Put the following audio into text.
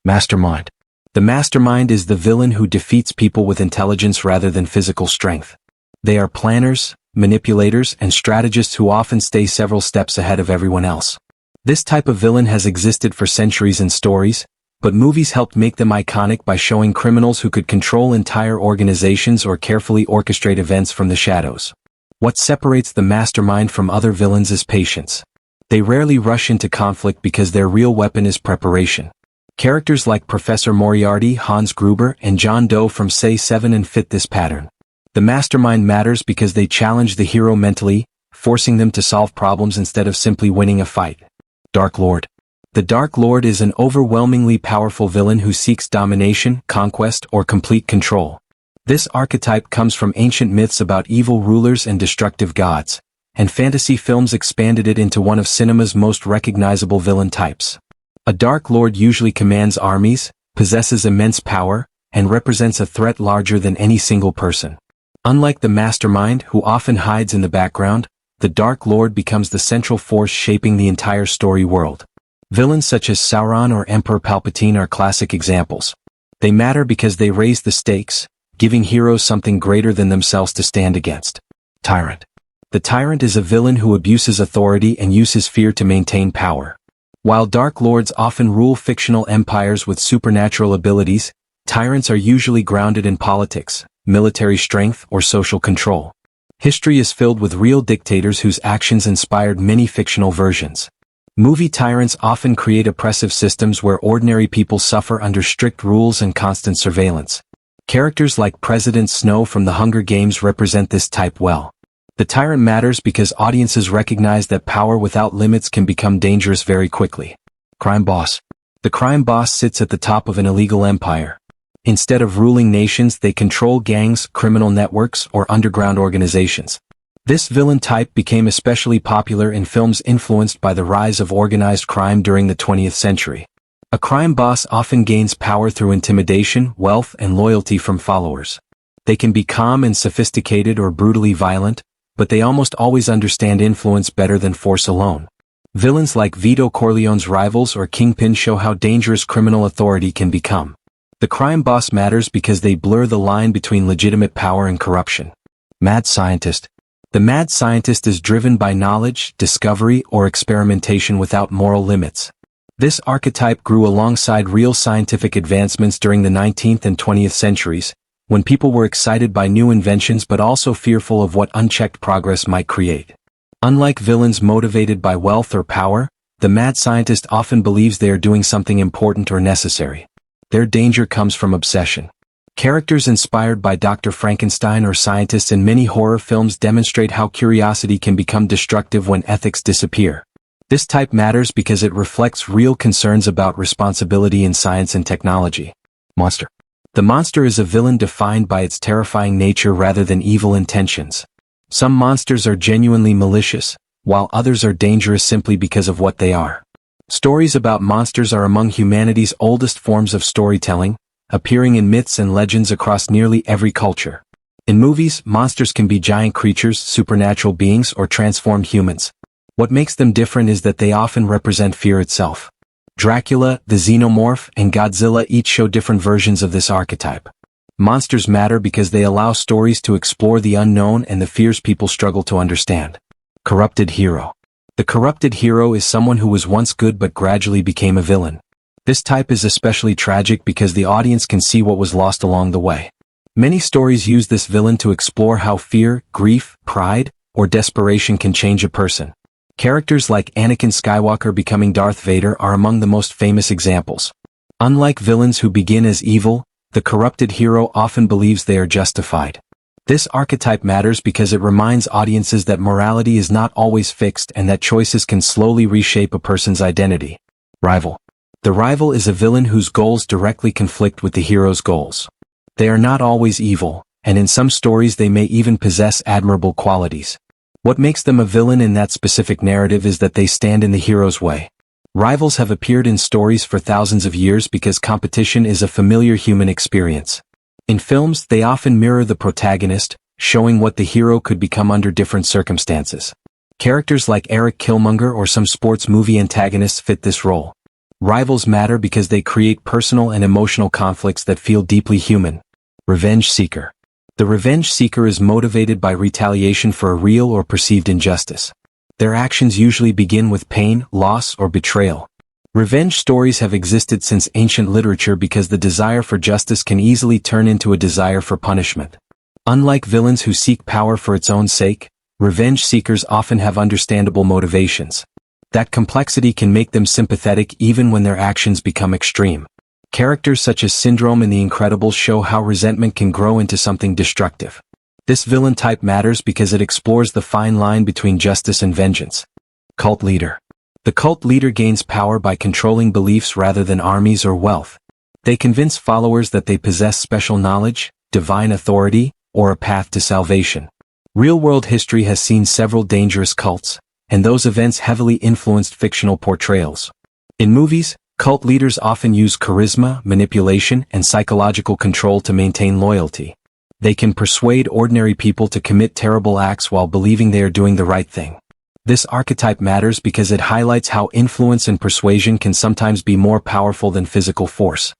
Mastermind. The mastermind is the villain who defeats people with intelligence rather than physical strength. They are planners, manipulators, and strategists who often stay several steps ahead of everyone else. This type of villain has existed for centuries in stories, but movies helped make them iconic by showing criminals who could control entire organizations or carefully orchestrate events from the shadows. What separates the mastermind from other villains is patience. They rarely rush into conflict because their real weapon is preparation. Characters like Professor Moriarty, Hans Gruber, and John Doe from Say 7 fit this pattern. The mastermind matters because they challenge the hero mentally, forcing them to solve problems instead of simply winning a fight. Dark Lord. The Dark Lord is an overwhelmingly powerful villain who seeks domination, conquest, or complete control. This archetype comes from ancient myths about evil rulers and destructive gods, and fantasy films expanded it into one of cinema's most recognizable villain types. A Dark Lord usually commands armies, possesses immense power, and represents a threat larger than any single person. Unlike the mastermind, who often hides in the background, the Dark Lord becomes the central force shaping the entire story world. Villains such as Sauron or Emperor Palpatine are classic examples. They matter because they raise the stakes, giving heroes something greater than themselves to stand against. Tyrant. The tyrant is a villain who abuses authority and uses fear to maintain power. While Dark Lords often rule fictional empires with supernatural abilities, tyrants are usually grounded in politics, military strength, or social control. History is filled with real dictators whose actions inspired many fictional versions. Movie tyrants often create oppressive systems where ordinary people suffer under strict rules and constant surveillance. Characters like President Snow from The Hunger Games represent this type well. The tyrant matters because audiences recognize that power without limits can become dangerous very quickly. Crime boss. The crime boss sits at the top of an illegal empire. Instead of ruling nations, they control gangs, criminal networks, or underground organizations. This villain type became especially popular in films influenced by the rise of organized crime during the 20th century. A crime boss often gains power through intimidation, wealth, and loyalty from followers. They can be calm and sophisticated or brutally violent, but they almost always understand influence better than force alone. Villains like Vito Corleone's rivals or Kingpin show how dangerous criminal authority can become. The crime boss matters because they blur the line between legitimate power and corruption. Mad scientist. The mad scientist is driven by knowledge, discovery, or experimentation without moral limits. This archetype grew alongside real scientific advancements during the 19th and 20th centuries, when people were excited by new inventions but also fearful of what unchecked progress might create. Unlike villains motivated by wealth or power, the mad scientist often believes they are doing something important or necessary. Their danger comes from obsession. Characters inspired by Dr. Frankenstein or scientists in many horror films demonstrate how curiosity can become destructive when ethics disappear. This type matters because it reflects real concerns about responsibility in science and technology. Monster. The monster is a villain defined by its terrifying nature rather than evil intentions. Some monsters are genuinely malicious, while others are dangerous simply because of what they are. Stories about monsters are among humanity's oldest forms of storytelling, appearing in myths and legends across nearly every culture. In movies, monsters can be giant creatures, supernatural beings, or transformed humans. What makes them different is that they often represent fear itself. Dracula, the Xenomorph, and Godzilla each show different versions of this archetype. Monsters matter because they allow stories to explore the unknown and the fears people struggle to understand. Corrupted hero. The corrupted hero is someone who was once good but gradually became a villain. This type is especially tragic because the audience can see what was lost along the way. Many stories use this villain to explore how fear, grief, pride, or desperation can change a person. Characters like Anakin Skywalker becoming Darth Vader are among the most famous examples. Unlike villains who begin as evil, the corrupted hero often believes they are justified. This archetype matters because it reminds audiences that morality is not always fixed and that choices can slowly reshape a person's identity. Rival. The rival is a villain whose goals directly conflict with the hero's goals. They are not always evil, and in some stories they may even possess admirable qualities. What makes them a villain in that specific narrative is that they stand in the hero's way. Rivals have appeared in stories for thousands of years because competition is a familiar human experience. In films, they often mirror the protagonist, showing what the hero could become under different circumstances. Characters like Eric Killmonger or some sports movie antagonists fit this role. Rivals matter because they create personal and emotional conflicts that feel deeply human. Revenge seeker. The revenge seeker is motivated by retaliation for a real or perceived injustice. Their actions usually begin with pain, loss, or betrayal. Revenge stories have existed since ancient literature because the desire for justice can easily turn into a desire for punishment. Unlike villains who seek power for its own sake, revenge seekers often have understandable motivations. That complexity can make them sympathetic even when their actions become extreme. Characters such as Syndrome in The Incredibles show how resentment can grow into something destructive. This villain type matters because it explores the fine line between justice and vengeance. Cult leader. The cult leader gains power by controlling beliefs rather than armies or wealth. They convince followers that they possess special knowledge, divine authority, or a path to salvation. Real-world history has seen several dangerous cults, and those events heavily influenced fictional portrayals. In movies, cult leaders often use charisma, manipulation, and psychological control to maintain loyalty. They can persuade ordinary people to commit terrible acts while believing they are doing the right thing. This archetype matters because it highlights how influence and persuasion can sometimes be more powerful than physical force.